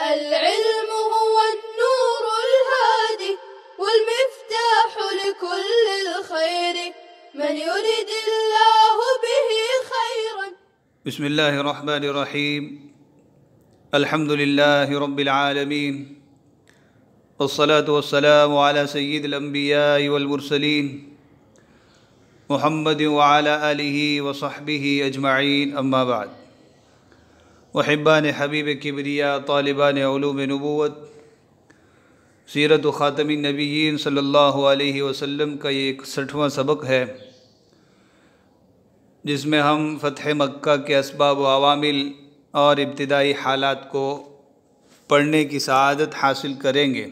العلم هو النور الهادي والمفتاح لكل الخير من يرد الله به خيرا. بسم الله الرحمن الرحيم. الحمد لله رب العالمين، والصلاة والسلام على سيد الأنبياء والمرسلين محمد وعلى آلہ وصحبہ اجمعین، اما بعد. وحبان حبیب کبریا، طالبان علوم نبوت، سیرت و خاتم النبیین صلی اللہ علیہ وسلم کا یہ 61واں سبق ہے، جس میں ہم فتح مکہ کے اسباب و عوامل اور ابتدائی حالات کو پڑھنے کی سعادت حاصل کریں گے.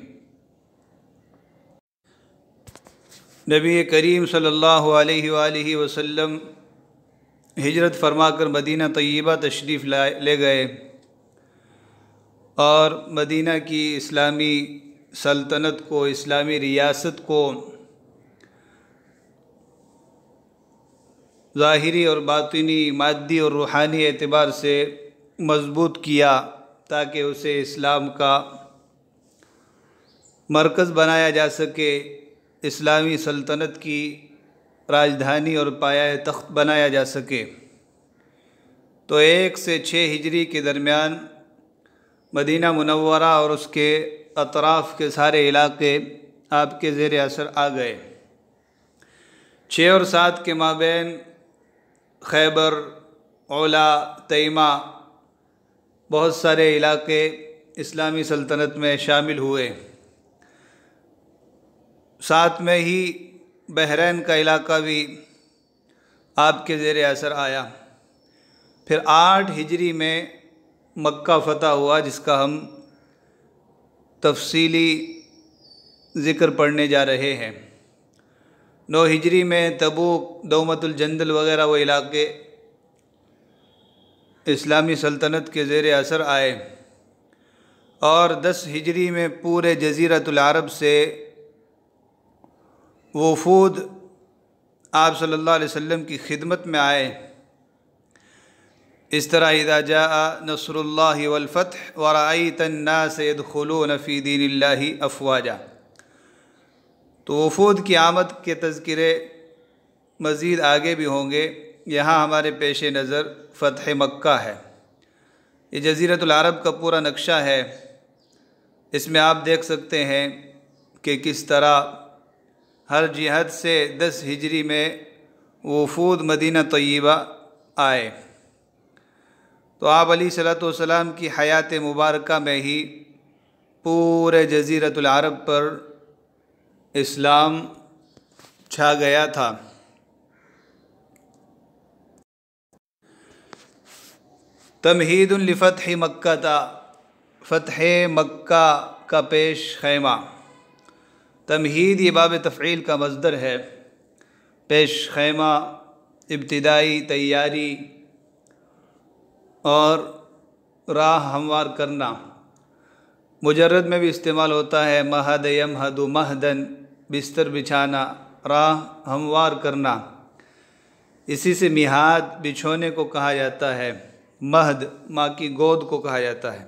نبی کریم صلی اللہ علیہ وآلہ وسلم ہجرت فرما کر مدینہ طیبہ تشریف لے گئے اور مدینہ کی اسلامی سلطنت کو، اسلامی ریاست کو ظاہری اور باطنی، مادی اور روحانی اعتبار سے مضبوط کیا، تاکہ اسے اسلام کا مرکز بنایا جا سکے، اسلامی سلطنت کی راجدھانی اور پایہ تخت بنایا جا سکے. تو 1 سے 6 ہجری کے درمیان مدینہ منورہ اور اس کے اطراف کے سارے علاقے آپ کے زیر اثر آ گئے. 6 اور 7 کے مابین خیبر، علا، تیمہ، بہت سارے علاقے اسلامی سلطنت میں شامل ہوئے. 7 میں ہی بحرین کا علاقہ بھی آپ کے زیر اثر آیا. پھر 8 ہجری میں مکہ فتح ہوا، جس کا ہم تفصیلی ذکر پڑھنے جا رہے ہیں. 9 ہجری میں تبوک، دومت الجندل وغیرہ وہ علاقے اسلامی سلطنت کے زیر اثر آئے، اور 10 ہجری میں پورے جزیرۃ العرب سے وفود آپ صلی اللہ علیہ وسلم کی خدمت میں آئے. اس طرح اذا جاء نصر اللہ والفتح ورأیت الناس يدخلون فی دین اللہ افواجا. تو وفود کی آمد کے تذکرے مزید آگے بھی ہوں گے. یہاں ہمارے پیش نظر فتح مکہ ہے. یہ جزیرۃ العرب کا پورا نقشہ ہے. اس میں آپ دیکھ سکتے ہیں کہ کس طرح ہر جہت سے 10 ہجری میں وفود مدینہ طیبہ آئے. تو آپ علیہ الصلوۃ والسلام کی حیات مبارکہ میں ہی پورے جزیرۃ العرب پر اسلام چھا گیا تھا. تمہید لفتح مکہ تھا، فتح مکہ کا پیش خیمہ. تمہید یہ باب تفعیل کا مصدر ہے. پیش خیمہ، ابتدائی تیاری اور راہ ہموار کرنا. مجرد میں بھی استعمال ہوتا ہے. مہد یمہد مہدن، بستر بچھانا، راہ ہموار کرنا. اسی سے میہاد بچھونے کو کہا جاتا ہے. مہد ماں کی گود کو کہا جاتا ہے.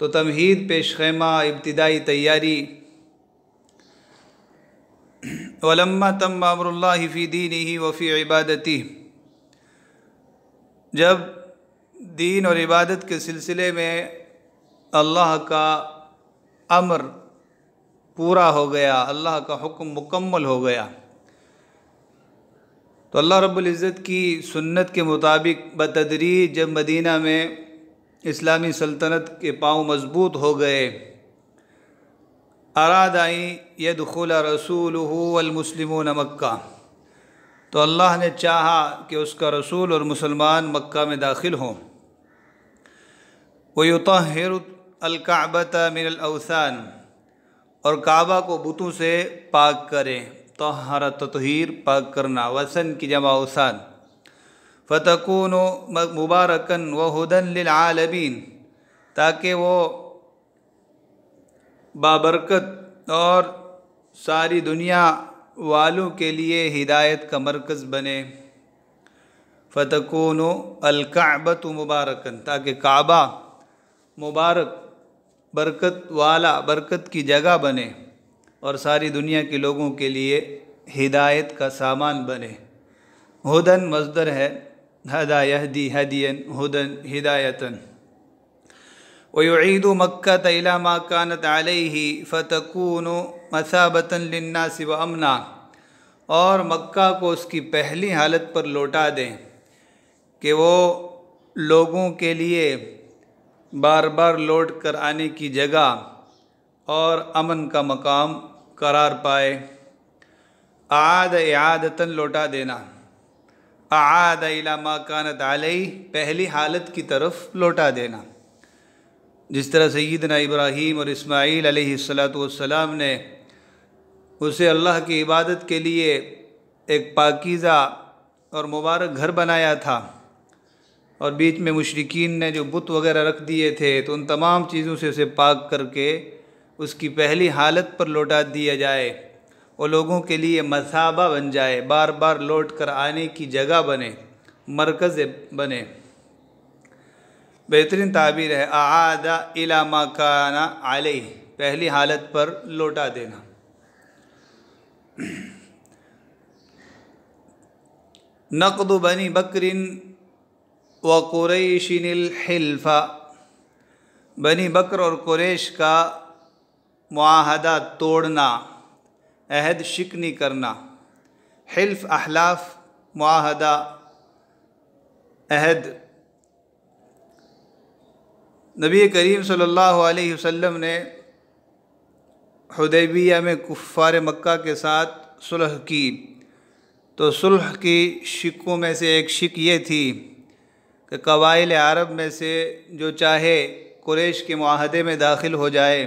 تو تمہید، پیش خیمہ، ابتدائی تیاری. وَلَمَّا تَمَّ أَمْرُ اللَّهِ فِي دِينِهِ وَفِي عِبَادَتِهِ. جب دین اور عبادت کے سلسلے میں اللہ کا امر پورا ہو گیا، اللہ کا حکم مکمل ہو گیا، تو اللہ رب العزت کی سنت کے مطابق بتدریج جب مدینہ میں اسلامی سلطنت کے پاؤں مضبوط ہو گئے، اراد ان يدخل رسولہ والمسلمون مکہ، تو اللہ نے چاہا کہ اس کا رسول اور مسلمان مکہ میں داخل ہوں. وَيُطَهِّرُ الْكَعْبَةَ مِنَ الْأَوْثَانِ، اور کعبہ کو بتوں سے پاک کریں. طہر، تطہیر، پاک کرنا. وثن کی جمع اوثان. فَتَكُونُ مُبَارَكًا وَهُدًى لِلْعَالَمِينَ، تاکہ وہ بابرکت اور ساری دنیا والوں کے لیے ہدایت کا مرکز بنے. فَتَكُونُ الْكَعْبَةُ مُبَارَكًا، تاکہ کعبہ مبارک برکت والا، برکت کی جگہ بنے اور ساری دنیا کے لوگوں کے لیے ہدایت کا سامان بنے۔ ہدن مصدر ہے، ہدا یہدی ہدین، ہدن ہدایتن۔ وَيُعِيدُ مَكَّةَ إِلَى مَا كَانَتْ عَلَيْهِ فَتَكُونُ مَثَابَةً لِلنَّاسِ وَأَمْنًا، اور مکہ کو اس کی پہلی حالت پر لوٹا دیں کہ وہ لوگوں کے لیے بار بار لوٹ کر آنے کی جگہ اور امن کا مقام قرار پائے۔ اعاد اعادتاً لوٹا دینا، اعاد الی ما کانت علیہ پہلی حالت کی طرف لوٹا دینا، جس طرح سیدنا ابراہیم اور اسماعیل علیہ السلام نے اسے اللہ کی عبادت کے لیے ایک پاکیزہ اور مبارک گھر بنایا تھا، اور بیچ میں مشرکین نے جو بت وغیرہ رکھ دیے تھے تو ان تمام چیزوں سے اسے پاک کر کے اس کی پہلی حالت پر لوٹا دیا جائے، وہ لوگوں کے لیے مثابہ بن جائے، بار بار لوٹ کر آنے کی جگہ بنے، مرکز بنے۔ بہترین تعبیر ہے اعاد الی ما کان علیہ، پہلی حالت پر لوٹا دینا۔ نقد بنی بکر وقریش الحلف، بنی بکر اور قریش کا معاہدہ توڑنا، عہد شکنی کرنا۔ حلف احلاف، معاہدہ، عہد۔ نبی کریم صلی اللہ علیہ وسلم نے حدیبیہ میں کفار مکہ کے ساتھ صلح کی، تو صلح کی شکوں میں سے ایک شک یہ تھی کہ قبائل عرب میں سے جو چاہے قریش کے معاہدے میں داخل ہو جائے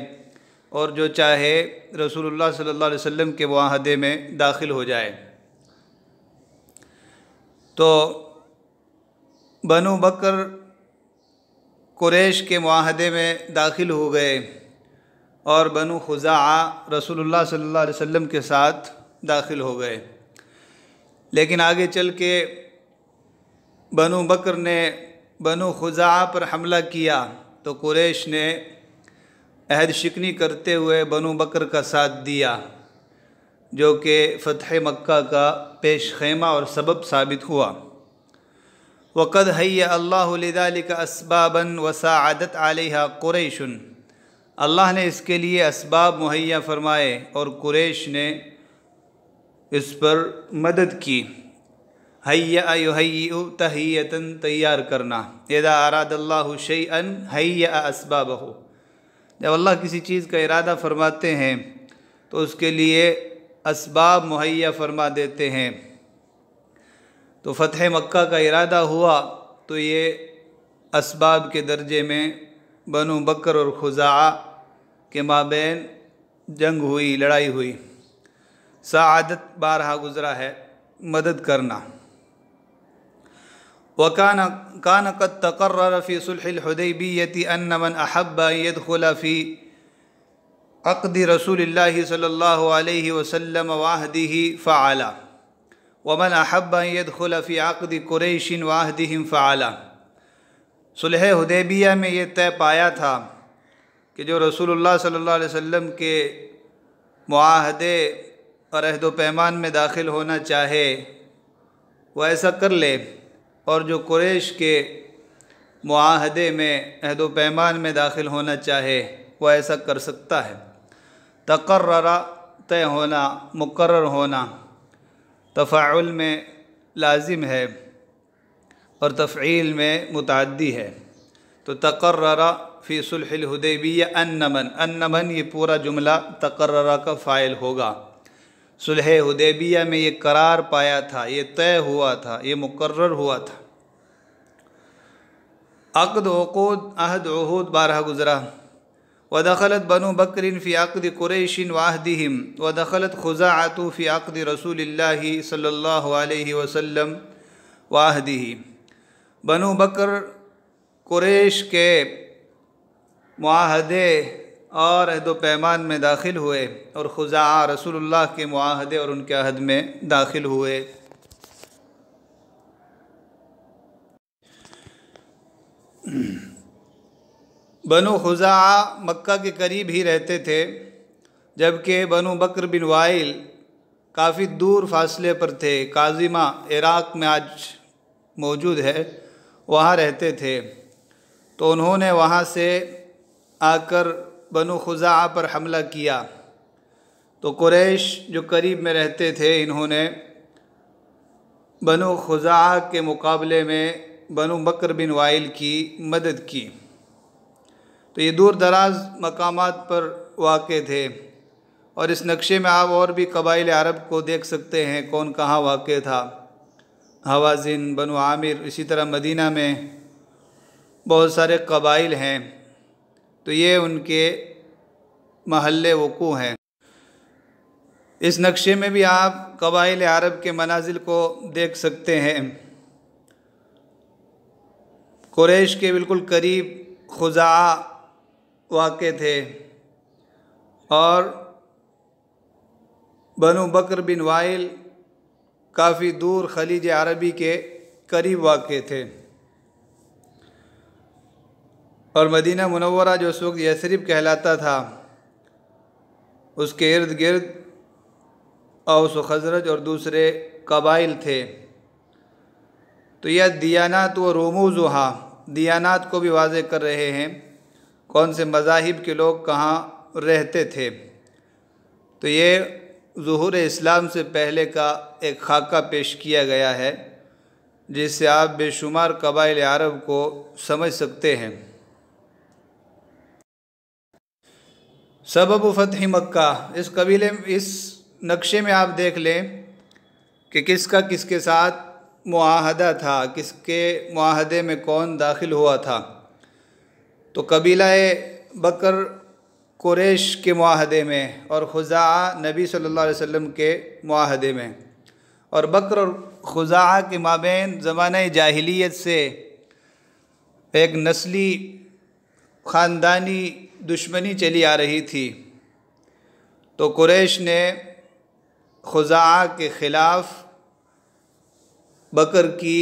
اور جو چاہے رسول اللہ صلی اللہ علیہ وسلم کے معاہدے میں داخل ہو جائے۔ تو بنو بکر قریش کے معاہدے میں داخل ہو گئے اور بنو خزاعہ رسول اللہ صلی اللہ علیہ وسلم کے ساتھ داخل ہو گئے، لیکن آگے چل کے بنو بکر نے بنو خزاعہ پر حملہ کیا تو قریش نے عہد شکنی کرتے ہوئے بنو بکر کا ساتھ دیا، جو کہ فتح مکہ کا پیش خیمہ اور سبب ثابت ہوا۔ وَقَدْ هَيَّأَ اللَّهُ لِذَلِكَ أَسْبَابًا وَسَاعَدَتْ عَلَيْهَا قُرَيْشٌ، اللہ نے اس کے لیے اسباب مہیا فرمائے اور قریش نے اس پر مدد کی۔ هَيَّأَ يُهَيِّئُ تَحِيَّةً، تیار کرنا۔ اِذَا أَرَادَ اللَّهُ شَيْئًا هَيَّأَ أَسْبَابَهُ، جب اللہ کسی چیز کا ارادہ فرماتے ہیں تو اس کے لیے اسباب مہیا فرما دیتے ہیں۔ تو فتح مکہ کا ارادہ ہوا تو یہ اسباب کے درجے میں بنو بکر اور خزاعہ کے مابین جنگ ہوئی، لڑائی ہوئی۔ سعادت بارہا گزرا ہے، مدد کرنا۔ وَكَانَ قَدْ تَقَرَّرَ فِي صُلْحِ الْحُدَيْبِيَّةِ أَنَّ مَنْ أَحَبَّ أَنْ يَدْخُلَ فِي عقد رسول اللہ صلی اللہ علیہ وسلم وعہدہ فعلا، ومن احب ان يدخل في عقد قریش وعہدہم فعلا۔ صلح حدیبیہ میں یہ طے پایا تھا کہ جو رسول اللہ صلی اللہ علیہ وسلم کے معاہدے اور عہد و پیمان میں داخل ہونا چاہے وہ ایسا کر لے، اور جو قریش کے معاہدے میں عہد و پیمان میں داخل ہونا چاہے وہ ایسا کر سکتا ہے۔ تقرر، طے ہونا، مقرر ہونا، تفاعل میں لازم ہے اور تفعیل میں متعدی ہے۔ تو تقرر فی صلح الحدیبیہ ان من، یہ پورا جملہ تقرر کا فاعل ہوگا۔ صلح حدیبیہ میں یہ قرار پایا تھا، یہ طے ہوا تھا، یہ مقرر ہوا تھا۔ عقد، عقود، عہد، عہود بارہا گزرا۔ وَدَخَلَتْ بَنُو بَكْرٍ فِي عَقْدِ قُرَيْشٍ وَعَهْدِهِمْ وَدَخَلَتْ خُزَاعَةُ فِي عَقْدِ رَسُولِ اللَّهِ صلی اللہ علیہ وسلم وَعَهْدِهِ، بنو بکر قریش کے معاہدے اور عہد و پیمان میں داخل ہوئے اور خزاعہ رسول اللہ کے معاہدے اور ان کے عہد میں داخل ہوئے۔ بنو خزاعہ مکہ کے قریب ہی رہتے تھے، جبکہ بنو بکر بن وائل کافی دور فاصلے پر تھے۔ کاظمہ عراق میں آج موجود ہے، وہاں رہتے تھے۔ تو انہوں نے وہاں سے آ کر بنو خزاعہ پر حملہ کیا۔ تو قریش جو قریب میں رہتے تھے، انہوں نے بنو خزاعہ کے مقابلے میں بنو بکر بن وائل کی مدد کی۔ تو یہ دور دراز مقامات پر واقع تھے، اور اس نقشے میں آپ اور بھی قبائل عرب کو دیکھ سکتے ہیں کون کہاں واقع تھا۔ ہوازن، بنو عامر، اسی طرح مدینہ میں بہت سارے قبائل ہیں، تو یہ ان کے محل وقوع ہیں۔ اس نقشے میں بھی آپ قبائل عرب کے منازل کو دیکھ سکتے ہیں۔ قریش کے بالکل قریب خزاعہ واقع تھے، اور بنو بکر بن وائل کافی دور خلیج عربی کے قریب واقع تھے، اور مدینہ منورہ جو اس وقت یثرب کہلاتا تھا، اس کے ارد گرد اوس و خزرج اور دوسرے قبائل تھے۔ تو یہ دیانات و رموزہا، دیانات کو بھی واضح کر رہے ہیں، کون سے مذاہب کے لوگ کہاں رہتے تھے۔ تو یہ ظہور اسلام سے پہلے کا ایک خاکہ پیش کیا گیا ہے، جس سے آپ بے شمار قبائل عرب کو سمجھ سکتے ہیں۔ سبب فتح مکہ، اس نقشے میں آپ دیکھ لیں کہ کس کا کس کے ساتھ معاہدہ تھا، کس کے معاہدے میں کون داخل ہوا تھا۔ تو قبیلہ بکر قریش کے معاہدے میں، اور خزاعہ نبی صلی اللہ علیہ وسلم کے معاہدے میں، اور بکر اور خزاعہ کے مابین زمانہ جاہلیت سے ایک نسلی خاندانی دشمنی چلی آ رہی تھی۔ تو قریش نے خزاعہ کے خلاف بکر کی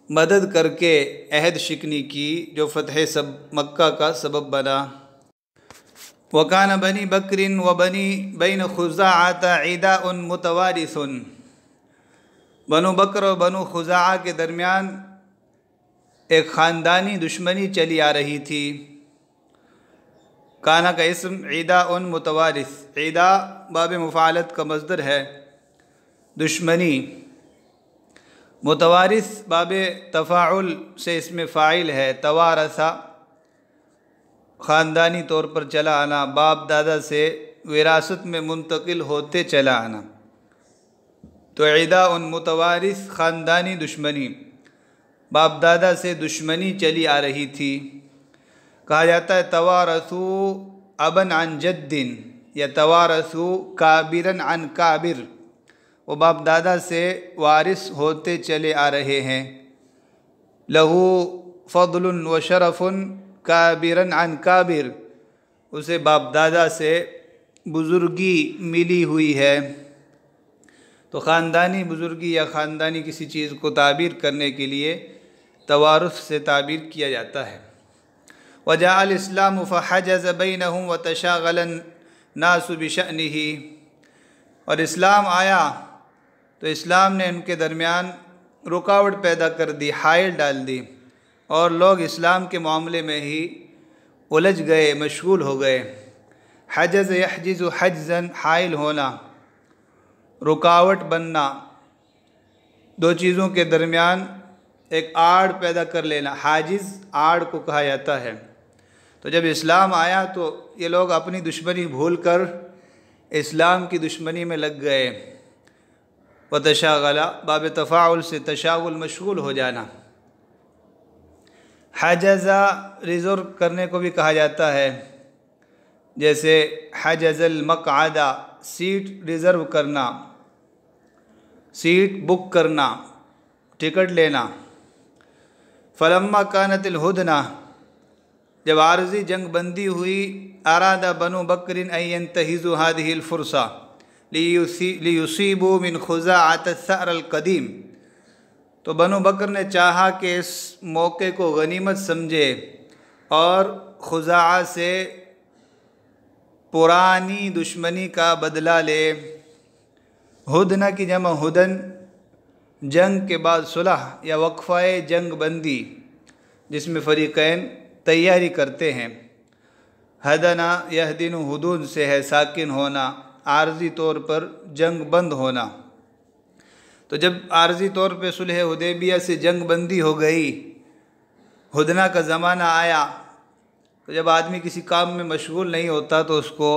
مدد کر کے عہد شکنی کی، جو فتح مکہ کا سبب بنا۔ وَكَانَ بَنِي بَكْرٍ وَبَنِي بَيْنَ خُزَاعَةَ عِدَاءٌ مُتَوَارِثٌ، بنو بکر اور بنو خزاعہ کے درمیان ایک خاندانی دشمنی چلی آ رہی تھی۔ کانا کا اسم عِدَاءٌ متوارث، عِدَا باب مفعلت کا مصدر ہے، دشمنی۔ متوارث باب تفاعل سے اس میں فاعل ہے، توارثہ خاندانی طور پر چلا آنا، باپ دادا سے وراثت میں منتقل ہوتے چلا آنا۔ تو عِدَاءٌ متوارث، خاندانی دشمنی، باپ دادا سے دشمنی چلی آ رہی تھی۔ کہا جاتا ہے توارثوا ابن عن جد، یا توارثوا کابرن عن کابر، وہ باپ دادا سے وارث ہوتے چلے آ رہے ہیں۔ لہو فضل و شرف کابرن عن کابر، اسے باپ دادا سے بزرگی ملی ہوئی ہے۔ تو خاندانی بزرگی یا خاندانی کسی چیز کو تعبیر کرنے کے لیے توارث سے تعبیر کیا جاتا ہے۔ وجاء الاسلام فحجز بینہم وتشاغل الناس بشأنہ، اور اسلام آیا تو اسلام نے ان کے درمیان رکاوٹ پیدا کر دی، حائل ڈال دی، اور لوگ اسلام کے معاملے میں ہی الجھ گئے، مشغول ہو گئے۔ حجز یحجز حجزا، حائل ہونا، رکاوٹ بننا، دو چیزوں کے درمیان ایک آڑ پیدا کر لینا، حاجز آڑ کو کہا جاتا ہے۔ تو جب اسلام آیا تو یہ لوگ اپنی دشمنی بھول کر اسلام کی دشمنی میں لگ گئے۔ وتشاغل باب تفاعل سے تشاغل، مشغول ہو جانا۔ حجزہ ریزرو کرنے کو بھی کہا جاتا ہے، جیسے حجز المقعد، سیٹ ریزرو کرنا، سیٹ بک کرنا، ٹکٹ لینا۔ فلما كانت الہدنہ، جب عارضی جنگ بندی ہوئی، اراد بنو بکر ان ينتهزوا هذه الفرصة لیصیبوا من خزاعۃ الثأر القدیم، تو بنو بکر نے چاہا کہ اس موقع کو غنیمت سمجھے اور خزاعہ سے پرانی دشمنی کا بدلہ لے۔ ہدنہ کی جمع ہدن، جنگ کے بعد صلح یا وقفہ جنگ بندی جس میں فریقین تیاری کرتے ہیں۔ ہدنا یہدن حدود سے ہے ساکن ہونا، عارضی طور پر جنگ بند ہونا۔ تو جب عارضی طور پہ صلح حدیبیہ سے جنگ بندی ہو گئی، ہدنہ کا زمانہ آیا، تو جب آدمی کسی کام میں مشغول نہیں ہوتا تو اس کو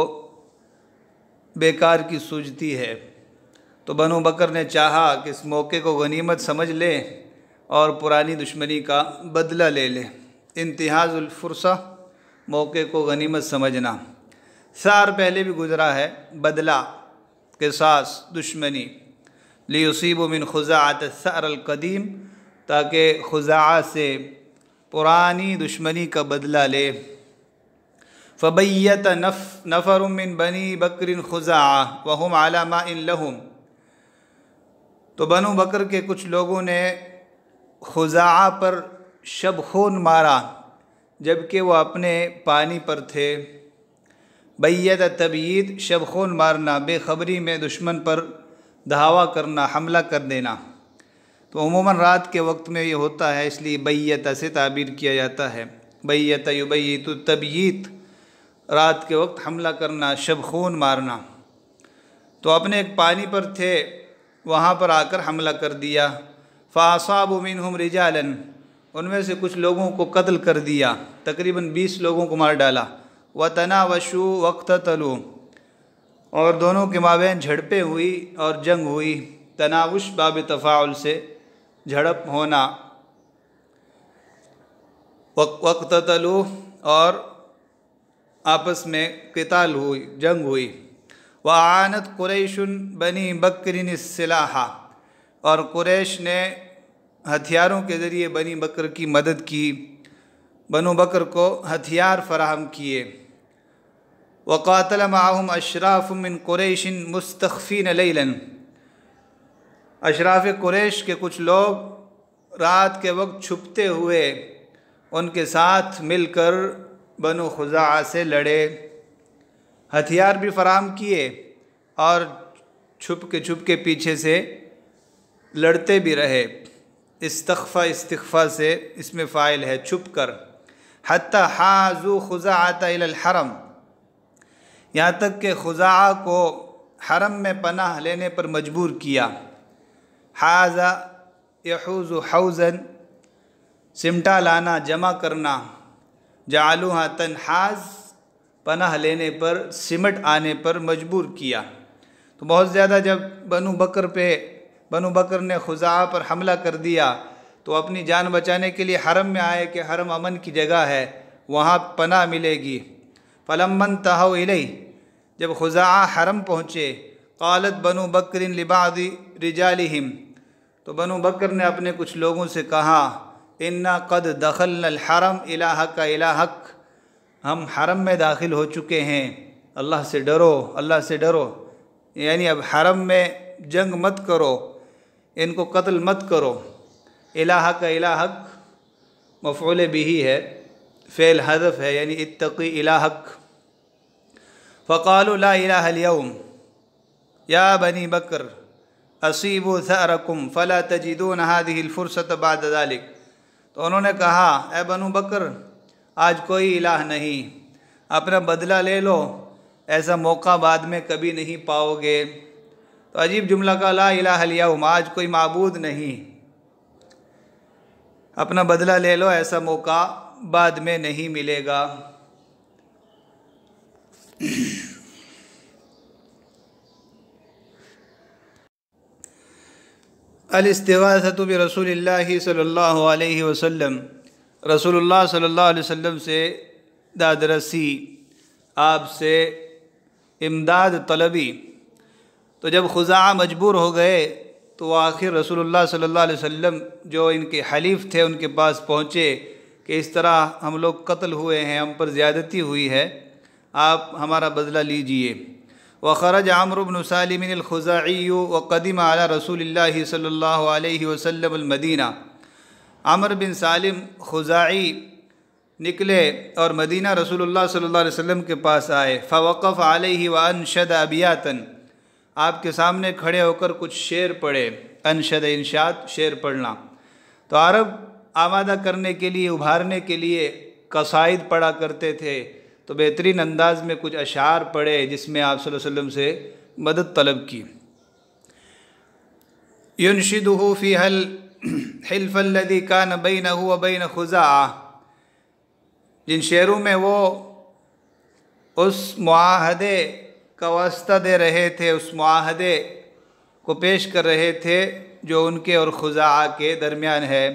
بیکار کی سوجتی ہے۔ تو بنو بکر نے چاہا کہ اس موقع کو غنیمت سمجھ لے اور پرانی دشمنی کا بدلہ لے لے۔ انتہاز الفرصہ، موقع کو غنیمت سمجھنا۔ سار پہلے بھی گزرا ہے، بدلہ، قصاص، دشمنی۔ لیصیبوا من خزاعۃ الثأر القدیم، تاکہ خزاعہ سے پرانی دشمنی کا بدلہ لے۔ فبیت نفر من بنی بکر خزاعہ وہم علی ماء لہم، تو بنو بکر کے کچھ لوگوں نے خزاعہ پر شب خون مارا جبکہ وہ اپنے پانی پر تھے۔ بیت تبیید، شب خون مارنا، بے خبری میں دشمن پر دھاوا کرنا، حملہ کر دینا۔ تو عموماً رات کے وقت میں یہ ہوتا ہے، اس لیے بیت سے تعبیر کیا جاتا ہے۔ بیت یبیت تبییت، رات کے وقت حملہ کرنا، شب خون مارنا۔ تو اپنے ایک پانی پر تھے، وہاں پر آ کر حملہ کر دیا۔ فاصابوا منہم رجالا، ان میں سے کچھ لوگوں کو قتل کر دیا، تقریباً 20 لوگوں کو مار ڈالا۔ وتناوشوا واقتتلوا، اور دونوں کے مابین جھڑپیں ہوئی اور جنگ ہوئی۔ تناوش باب تفاعل سے جھڑپ ہونا۔ واقتتلوا، اور آپس میں قتال ہوئی، جنگ ہوئی۔ وَأَعَانَتْ قُرَيْشٌ بنی بکر السلاح، اور قریش نے ہتھیاروں کے ذریعے بنی بکر کی مدد کی، بنو بکر کو ہتھیار فراہم کیے۔ وَقَاتَلَ مَعَهُمْ أَشْرَافٌ مِّن قُرَيْشٍ مُسْتَخْفِينَ لَيْلًا، اشراف قریش کے کچھ لوگ رات کے وقت چھپتے ہوئے ان کے ساتھ مل کر بنو خزاعہ سے لڑے، ہتھیار بھی فراہم کیے اور چھپ کے پیچھے سے لڑتے بھی رہے۔ استخفا، استخفا سے اس میں فاعل ہے، چھپ کر۔ حتی حازوا خزاعۃ الی الحرم، یہاں تک کہ خزاعہ کو حرم میں پناہ لینے پر مجبور کیا۔ حاز یحوز حوزا، سمٹا لانا، جمع کرنا۔ جعلوها تنحاز، پناہ لینے پر، سمٹ آنے پر مجبور کیا۔ تو بہت زیادہ جب بنو بکر نے خزاعہ پر حملہ کر دیا تو اپنی جان بچانے کے لیے حرم میں آئے کہ حرم امن کی جگہ ہے، وہاں پناہ ملے گی۔ فَلَمَّا انْتَهَوْا إِلَيْهِ، جب خزاعہ حرم پہنچے، قالت بنو بکر لبعض رجالہم، تو بنو بکر نے اپنے کچھ لوگوں سے کہا، اِنَّا قَدْ دَخَلْنَا الْحَرَمْ إِلَٰهَكَ إِلَٰهَكَ، ہم حرم میں داخل ہو چکے ہیں، اللہ سے ڈرو، اللہ سے ڈرو۔ یعنی اب حرم میں جنگ مت کرو، ان کو قتل مت کرو۔ الٰہک، الٰہک مفعول بہ ہے، فعل حذف ہے، یعنی اتقی الٰہک۔ فقالوا لا الہ اليوم یا بنی بکر اصیبوا ثأرکم فلا تجدون هذه الفرصة بعد ذلك، تو انہوں نے کہا، اے بنو بکر، آج کوئی الہ نہیں، اپنا بدلہ لے لو، ایسا موقع بعد میں کبھی نہیں پاؤ گے۔ تو عجیب جملہ کا، لا الہ اليوم، آج کوئی معبود نہیں، اپنا بدلہ لے لو، ایسا موقع بعد میں نہیں ملے گا۔ الاستغاثۃ برسول اللہ صلی اللہ علیہ وسلم، رسول اللہ صلی اللہ علیہ وسلم سے دادرسی، آپ سے امداد طلبی۔ تو جب خزاعہ مجبور ہو گئے تو آخر رسول اللہ صلی اللہ علیہ وسلم جو ان کے حلیف تھے ان کے پاس پہنچے کہ اس طرح ہم لوگ قتل ہوئے ہیں، ہم پر زیادتی ہوئی ہے، آپ ہمارا بدلہ لیجئے۔ وخرج عمرو بن سالم الخزاعی وقدم علی رسول اللہ صلی اللہ علیہ وسلم المدینہ، عمرو بن سالم خزاعی نکلے اور مدینہ رسول اللہ صلی اللہ علیہ وسلم کے پاس آئے۔ فوقف علیہ وانشد ابیاتن، آپ کے سامنے کھڑے ہو کر کچھ شعر پڑھے۔ انشد انشاد شعر پڑھنا، تو عرب آمادہ کرنے کے لیے، ابھارنے کے لیے قصائد پڑھا کرتے تھے، تو بہترین انداز میں کچھ اشعار پڑھے جس میں آپ صلی اللہ علیہ وسلم سے مدد طلب کی۔ ينشده فيها الحلف الذي كان بينه وبين خزاعہ، جن شعروں میں وہ اس معاہدے کا واسطہ دے رہے تھے، اس معاہدے کو پیش کر رہے تھے جو ان کے اور خزاعہ کے درمیان ہے۔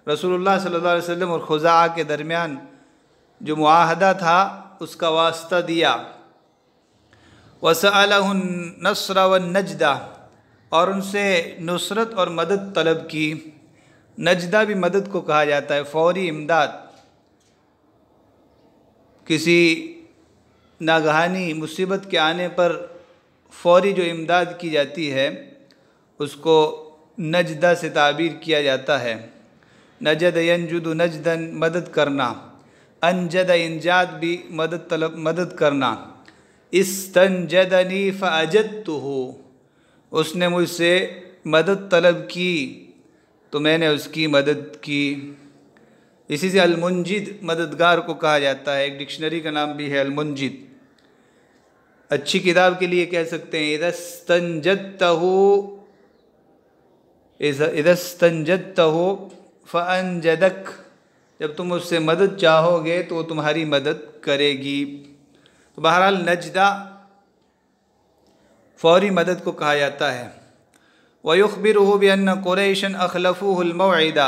رسول اللہ صلی اللہ علیہ وسلم اور خزاعہ کے درمیان جو معاہدہ تھا اس کا واسطہ دیا۔ وَسَأَلَهُ النَّصْرَ وَالنَّجْدَةَ، اور ان سے نصرت اور مدد طلب کی۔ نجدہ بھی مدد کو کہا جاتا ہے، فوری امداد۔ کسی ناگہانی مصیبت کے آنے پر فوری جو امداد کی جاتی ہے اس کو نجدہ سے تعبیر کیا جاتا ہے۔ نجد ینجد نجدن، مدد کرنا۔ انجد انجاد بھی مدد کرنا۔ استنجدنی فاجدتہ، اس نے مجھ سے مدد طلب کی تو میں نے اس کی مدد کی۔ اسی سے المنجد مددگار کو کہا جاتا ہے، ایک ڈکشنری کا نام بھی ہے المنجد۔ اچھی کتاب کے لیے کہہ سکتے ہیں اذا استنجدتہ فانجدک، جب تم اس سے مدد چاہو گے تو وہ تمہاری مدد کرے گی۔ تو بہرحال نجدہ فوری مدد کو کہا جاتا ہے۔ وَيُخْبِرُهُ بِأَنَّ قُرَيْشًا أَخْلَفُوهُ الْمَوْعِدَ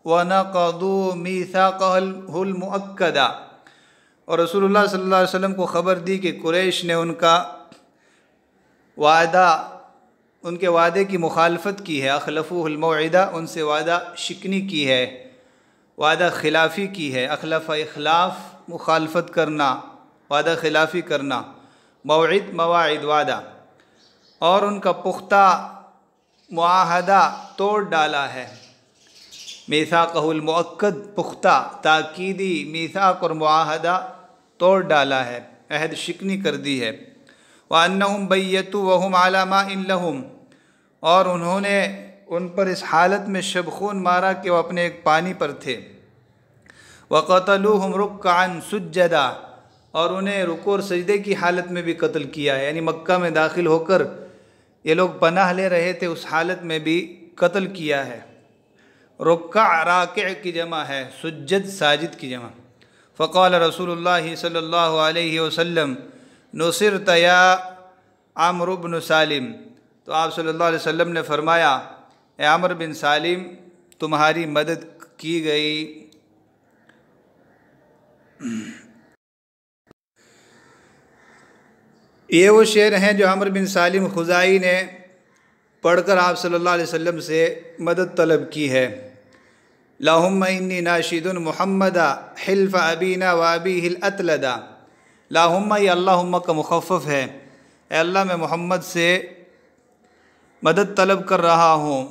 وَنَقَضُوا مِيثَاقَهُ الْمُؤَكَّدَ، اور رسول اللہ صلی اللہ علیہ وسلم کو خبر دی کہ قریش نے ان کا وعدہ، ان کے وعدے کی مخالفت کی ہے۔ اخلفوہ الموعدہ، ان سے وعدہ شکنی کی ہے، وعدہ خلافی کی ہے۔ اخلف اخلاف، مخالفت کرنا، وعدہ خلافی کرنا۔ موعد مواعد، وعدہ، اور ان کا پختہ معاہدہ توڑ ڈالا ہے۔ میثاقہ المؤکد، پختہ تاکیدی میثاق اور معاہدہ توڑ ڈالا ہے، عہد شکنی کر دی ہے۔ وَأَنَّهُمْ بَيَّتُوا وَهُمْ عَلَى مَاءٍ لَهُمْ، اور انہوں نے ان پر اس حالت میں شبخون مارا کہ وہ اپنے ایک پانی پر تھے۔ وَقَتَلُوهُمْ رُكَّعًا سُجَّدًا، اور انہیں رکوع اور سجدے کی حالت میں بھی قتل کیا ہے، یعنی مکہ میں داخل ہو کر یہ لوگ پناہ لے رہے تھے، اس حالت میں بھی قتل کیا ہے۔ رکع راکع کی جمع ہے، سجد ساجد کی جمع۔ فقال رسول اللہ صلی اللہ علیہ وسلم نصرت یا عمرو بن سالم، تو آپ صلی اللہ علیہ وسلم نے فرمایا اے عمرو بن سالم، تمہاری مدد کی گئی۔ یہ وہ شعر ہیں جو عمرو بن سالم خزاعی نے پڑھ کر آپ صلی اللہ علیہ وسلم سے مدد طلب کی ہے۔ اللہم انی ناشد محمدا حلف ابینا و ابیہ الاتلدا، اللہم، یہ اللہم کا مخفف ہے، اے اللہ میں محمد سے مدد طلب کر رہا ہوں،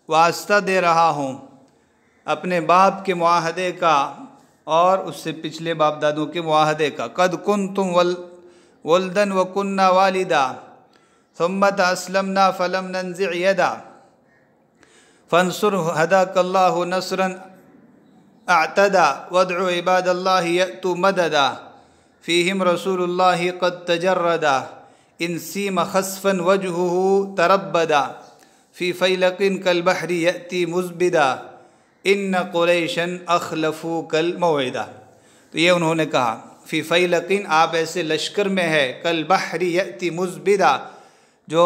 واسطہ دے رہا ہوں اپنے باپ کے معاہدے کا اور اس سے پچھلے باپ دادوں کے معاہدے کا۔ قد کنتم ولدن وکننا والدا ثم اسلمنا فلم ننزع یدا فانصر ہداک اللہ نصرا اعتدا وادع عباد اللہ یأتوا مددا فیہم رسول اللہ قد تجردا ان سیم خسفا وجہہ تربدا فی فیلق کالبحر یأتی مزبدا ان قریشا اخلفوک الموعدا۔ تو یہ انہوں نے کہا فی فیلقین، آپ ایسے لشکر میں ہے، کالبحر یأتی مزبدا، جو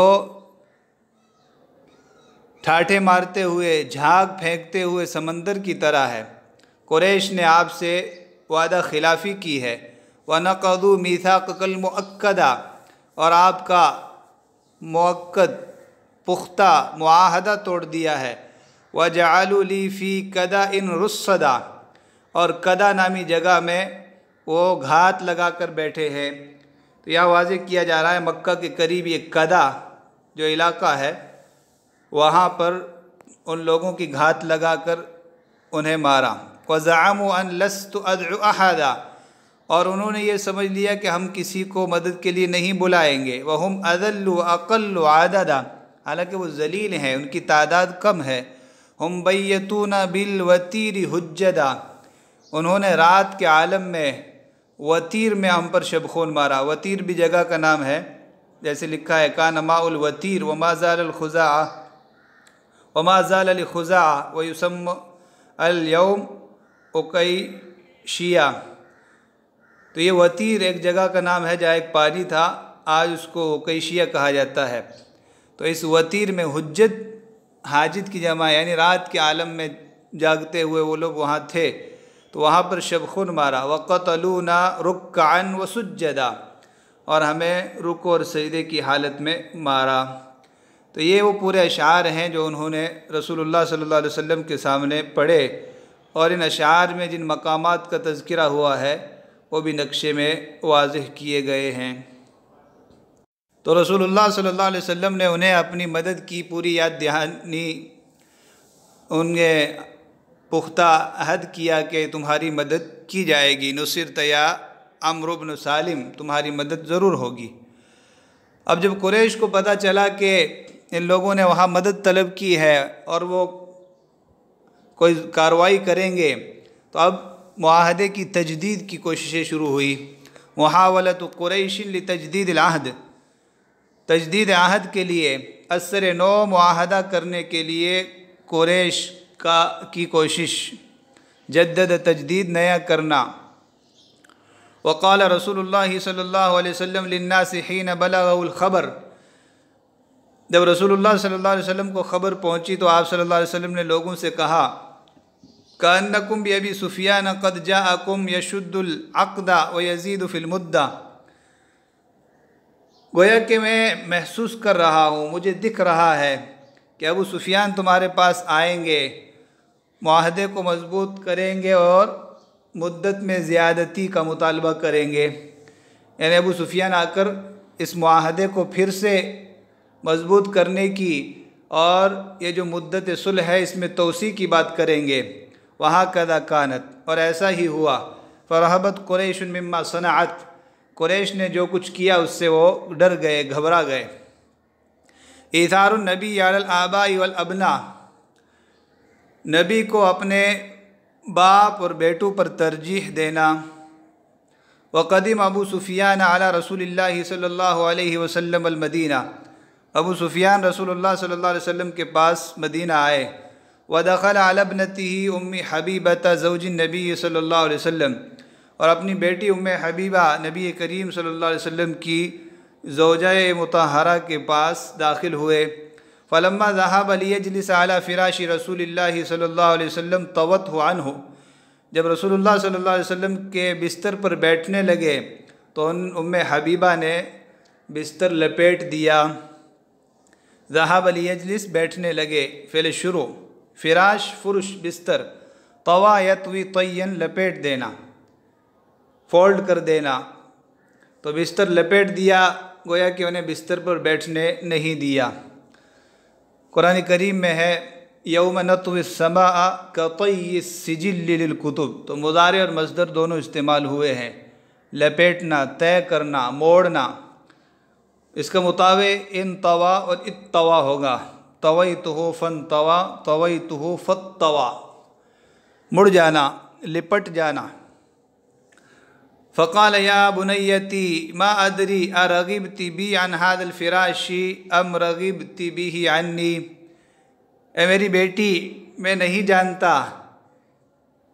ٹھاٹھے مارتے ہوئے، جھاگ پھینکتے ہوئے سمندر کی طرح ہے۔ قریش نے آپ سے وعدہ خلافی کی ہے۔ وَنَقَضُوا مِيثَاقَكَ الْمُؤَكَّدَ، اور آپ کا مؤکد پختہ معاہدہ توڑ دیا ہے۔ وَجَعَلُوا لِي فِي كَدَإٍ رُصَّدًا، اور کدا نامی جگہ میں وہ گھات لگا کر بیٹھے ہیں۔ تو یہاں واضح کیا جا رہا ہے مکہ کے قریب ایک کدا جو علاقہ ہے، وہاں پر ان لوگوں کی گھات لگا کر انہیں مارا۔ وَزَعَمُوا أَن لَسْتُ أَدْعُ أَحَدًا، اور انہوں نے یہ سمجھ لیا کہ ہم کسی کو مدد کے لیے نہیں بلائیں گے۔ وَهُمْ أَذَلُّ وَأَقَلُّ عَدَدًا، حالانکہ وہ ذلیل ہیں، ان کی تعداد کم ہے۔ ہم بیتون بالوتیر حجدا، انہوں نے رات کے عالم میں وتیر میں ہم پر شب خون مارا۔ وتیر بھی جگہ کا نام ہے، جیسے لکھا ہے کان ماء الوتیر وما زال الخزاعہ وما زال لخزاعہ ویسم اليوم اکیشیہ۔ تو یہ وتیر ایک جگہ کا نام ہے جہاں ایک پانی تھا، آج اس کو اکیشیہ کہا جاتا ہے۔ تو اس وتیر میں حجت حاجت کی جمع، یعنی رات کے عالم میں جاگتے ہوئے وہ لوگ وہاں تھے، تو وہاں پر شب خون مارا۔ وَقَتَلُونَا رُكَّعًا وَسُجَّدًا، اور ہمیں رکوع اور سجدے کی حالت میں مارا۔ تو یہ وہ پورے اشعار ہیں جو انہوں نے رسول اللہ صلی اللہ علیہ وسلم کے سامنے پڑھے، اور ان اشعار میں جن مقامات کا تذکرہ ہوا ہے وہ بھی نقشے میں واضح کیے گئے ہیں۔ تو رسول اللہ صلی اللہ علیہ وسلم نے انہیں اپنی مدد کی پوری یاد دہانی، انہیں پختہ عہد کیا کہ تمہاری مدد کی جائے گی۔ نصرت یا عمرو بن سالم، تمہاری مدد ضرور ہوگی۔ اب جب قریش کو پتہ چلا کہ ان لوگوں نے وہاں مدد طلب کی ہے اور وہ کوئی کارروائی کریں گے، تو اب معاہدے کی تجدید کی کوششیں شروع ہوئی۔ محاولۃ قریش لتجدید العہد، تجدید عہد کے لیے اثر نو معاہدہ کرنے کے لیے قریش کی کوشش، جدد تجدید نیا کرنا۔ وقال رسول اللہ صلی اللہ علیہ وسلم للناس حین بلغوا الخبر، جب رسول اللہ صلی اللہ علیہ وسلم کو خبر پہنچی تو آپ صلی اللہ علیہ وسلم نے لوگوں سے کہا کأنکم بأبی سفیان قد جاءکم یشد العقد ویزید فی المدہ، گویا کہ میں محسوس کر رہا ہوں، مجھے دکھ رہا ہے کہ ابو سفیان تمہارے پاس آئیں گے، معاہدے کو مضبوط کریں گے اور مدت میں زیادتی کا مطالبہ کریں گے۔ یعنی ابو سفیان آ کر اس معاہدے کو پھر سے مضبوط کرنے کی اور یہ جو مدت صلح ہے اس میں توسیع کی بات کریں گے۔ وہاں کذا کانت، اور ایسا ہی ہوا۔ فرحبت قریش مما صنعت، قریش نے جو کچھ کیا اس سے وہ ڈر گئے، گھبرا گئے۔ ایثار النبی علی الآباء والابناء، نبی کو اپنے باپ اور بیٹوں پر ترجیح دینا۔ وقدم ابو سفیان علی رسول اللہ صلی اللہ علیہ وسلم المدینہ، ابو سفیان رسول اللہ صلی اللہ علیہ وسلم کے پاس مدینہ آئے۔ ودخل علی ابنته ام حبیبہ زوج النبی صلی اللہ علیہ وسلم، اور اپنی بیٹی ام حبیبہ نبی کریم صلی اللہ علیہ وسلم کی زوجہ مطہرہ کے پاس داخل ہوئے۔ فلما ذهب ليجلس على فراش رسول اللہ صلی اللہ علیہ وسلم طوته عنہ، جب رسول اللہ صلی اللہ علیہ وسلم کے بستر پر بیٹھنے لگے تو ام حبیبہ نے بستر لپیٹ دیا۔ ذهب ليجلس، بیٹھنے لگے، فعل شروع، فراش فرش بستر، طوا یطوی طین لپیٹ دینا، فولڈ کر دینا، تو بستر لپیٹ دیا، گویا کہ انہیں بستر پر بیٹھنے نہیں دیا۔ قرآن کریم میں ہے یوم نطوی السماء کطی السجل للکتب، تو مضارع اور مصدر دونوں استعمال ہوئے ہیں، لپیٹنا، طے کرنا، موڑنا۔ اس کا مطابق انطوا اور اتوا ہوگا، طویتہ فانطوا، طویتہ فاتوا، مڑ جانا، لپٹ جانا۔ فقال یا بنیتی ما ادری ارغبت بی عن هذا الفراش ام رغبت به عنی، اے میری بیٹی میں نہیں جانتا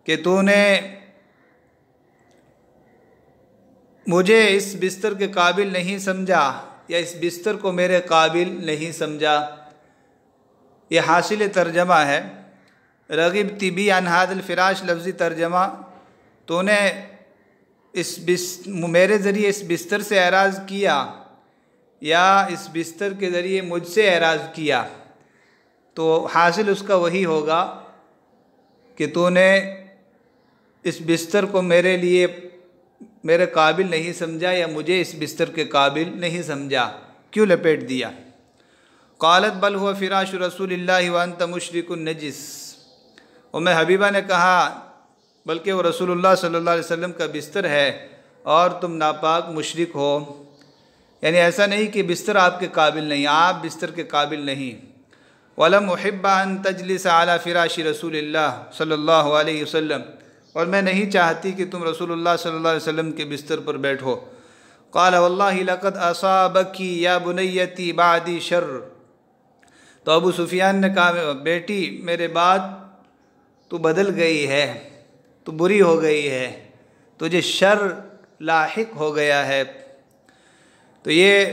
کہ تو نے مجھے اس بستر کے قابل نہیں سمجھا یا اس بستر کو میرے قابل نہیں سمجھا۔ یہ حاصل ترجمہ ہے۔ رغبت بی عن هذا الفراش لفظی ترجمہ، تو نے میرے ذریعے اس بستر سے اعراض کیا یا اس بستر کے ذریعے مجھ سے اعراض کیا، تو حاصل اس کا وہی ہوگا کہ تو نے اس بستر کو میرے لیے میرے قابل نہیں سمجھا یا مجھے اس بستر کے قابل نہیں سمجھا، کیوں لپیٹ دیا۔ قالت بل هو فراش رسول اللہ وانت مشرک النجس، ام حبیبہ نے کہا بلکہ وہ رسول اللہ صلی اللہ علیہ وسلم کا بستر ہے اور تم ناپاک مشرک ہو. یعنی ایسا نہیں کہ بستر آپ کے قابل نہیں، آپ بستر کے قابل نہیں. وَلَمْ أُحِبَّ أَن تَجْلِسَ عَلَى فِرَاشِ رسول اللہ صلی اللہ علیہ وسلم، اور میں نہیں چاہتی کہ تم رسول اللہ صلی اللہ علیہ وسلم کے بستر پر بیٹھو. قال واللہ لقد اصابکی یا بنیتی بعدی شر. تو ابو سفیان نے کہا بیٹی میرے بعد تو بدل گئی ہے، تو بری ہو گئی ہے، تجھے شر لاحق ہو گیا ہے. تو یہ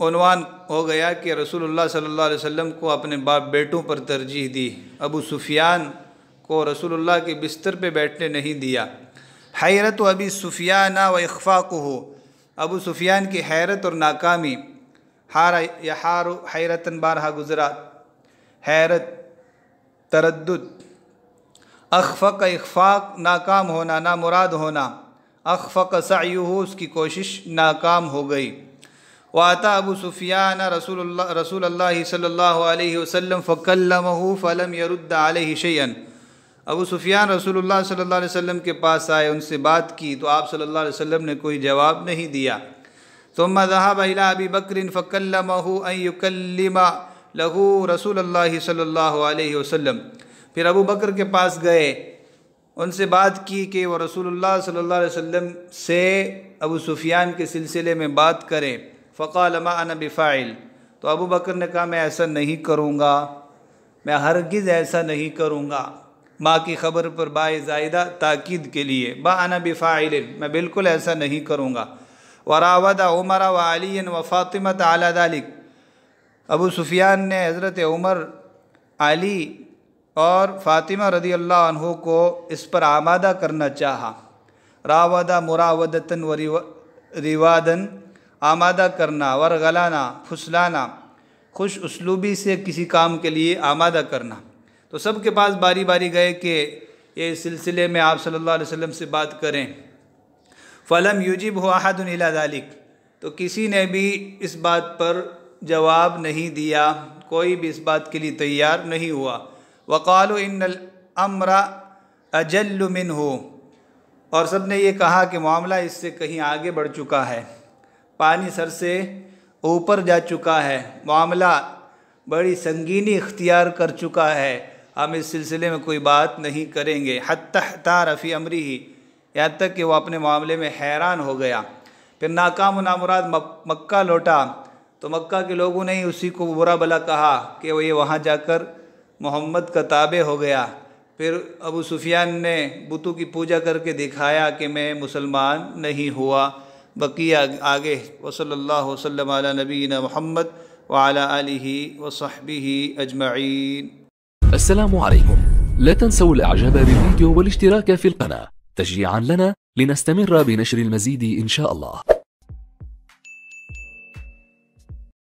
عنوان ہو گیا کہ رسول اللہ صلی اللہ علیہ وسلم کو اپنے باپ بیٹوں پر ترجیح دی، ابو سفیان کو رسول اللہ کے بستر پہ بیٹھنے نہیں دیا. حیرت ابی سفیان و اخفاقہ، ابو سفیان کی حیرت اور ناکامی. حار یحار حیرتاً بارہا گزرا، حیرت، تردد. اخفق اخفاق، ناکام ہونا، نامراد ہونا. اخفق سعیہ، اس کی کوشش ناکام ہو گئی. وَآتَى ابو سفیان رسول اللہ صلی اللہ علیہ وسلم فَكَلَّمَهُ فَلَمْ يَرُدَّ عَلَيْهِ شَيْئًا. ابو سفیان رسول اللہ صلی اللہ علیہ وسلم کے پاس آئے، ان سے بات کی تو آپ صلی اللہ علیہ وسلم نے کوئی جواب نہیں دیا. ثم ذهب إلى أبي بكر فكلمه أن يكلم له رسول اللہ صلی اللہ علیہ وسلم. پھر ابو بکر کے پاس گئے، ان سے بات کی کہ وہ رسول اللہ صلی اللہ علیہ وسلم سے ابو سفیان کے سلسلے میں بات کریں. فقال ما أنا بفاعل. تو ابو بکر نے کہا میں ایسا نہیں کروں گا، میں ہرگز ایسا نہیں کروں گا. ماں کی خبر پر بائے زائدہ تاکید کے لیے، ما أنا بفاعل، میں بالکل ایسا نہیں کروں گا. وراود عمر وعلی وفاطمة على ذلك. ابو سفیان نے حضرت عمر، علی اور فاطمہ رضی اللہ عنہ کو اس پر آمادہ کرنا چاہا. راودہ مراودتاً و رواداً، آمادہ کرنا، ورغلانا، پھسلانا، خوش اسلوبی سے کسی کام کے لیے آمادہ کرنا. تو سب کے پاس باری باری گئے کہ یہ سلسلے میں آپ صلی اللہ علیہ وسلم سے بات کریں. فلم یجبہ احد الی ذلک. تو کسی نے بھی اس بات پر جواب نہیں دیا، کوئی بھی اس بات کے لیے تیار نہیں ہوا. وقالوا ان الامر اجل منہ، اور سب نے یہ کہا کہ معاملہ اس سے کہیں آگے بڑھ چکا ہے، پانی سر سے اوپر جا چکا ہے، معاملہ بڑی سنگینی اختیار کر چکا ہے، ہم اس سلسلے میں کوئی بات نہیں کریں گے. حتی احتار فی امرہ، یہاں تک کہ وہ اپنے معاملے میں حیران ہو گیا. پھر ناکام و نامراد مکہ لوٹا تو مکہ کے لوگوں نے اسی کو برا بلا کہا کہ وہ یہ وہاں جا کر محمد کا تابع ہو گیا. پھر ابو سفیان نے بتوں کی پوجا کر کے دکھایا کہ میں مسلمان نہیں ہوا. بقیہ آگے. وصلی اللہ وسلم علی نبینا محمد وعلى آلہ وصحبہ اجمعین. السلام عليكم. لا تنسوا الاعجاب بالفيديو والاشتراك في القناة تشجيعا لنا لنستمر بنشر المزيد إن شاء الله.